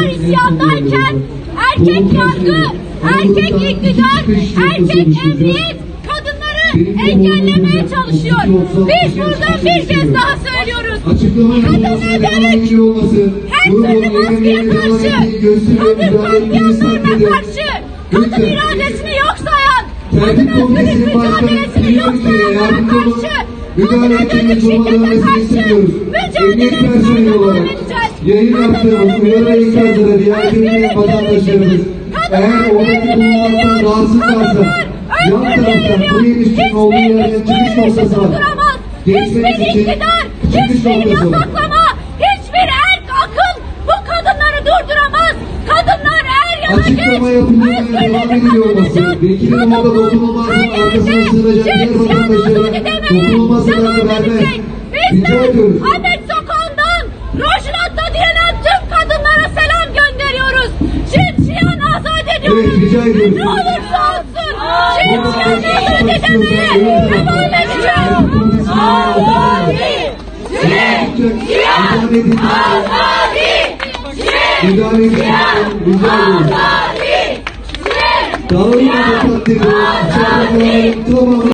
kadınlar isyandayken erkek yargı, erkek iktidar, erkek emniyet kadınları engellemeye çalışıyor. Biz buradan bir kez daha söylüyoruz. Kadına dönük hem sözü baskıya karşı, kadın katliamlarına karşı, kadın iradesini yok sayan, kadın özgürlük mücadelesini yok sayanlara karşı, kadına dönük şiddete karşı mücadelemize devam edeceğiz. Yayın yaptığımız uyarı enkazlara riayet etmeyen vatandaşlarımız eğer oradaki bulunmaktan rahatsızlarsa yan taraftan buraya ilişkin olduğu yerden çıkış noktası var. Hiçbir iktidar, hiçbir yasaklama, hiçbir erk akıl bu kadınları durduramaz. Kadınlar er yana geç, açıklama yapılmaya devam ediyor olması, vekilin orada dokunulmazlığın arkasına sığınacak diğer vatandaşların dokunulmazlığına vermek. Rica ediyoruz. Ahmet Sokağı'ndan Rojnatta direnen tüm kadınlara selam gönderiyoruz. Jin Jiyan Azadî diyoruz. Evet, rica ediyoruz. Ne olursa olsun Jin Jiyan Azadî demeye devam edeceğiz. Azadî! Jin Jiyan Azadî! Jin Jiyan Azadî! Dağılma takdirde,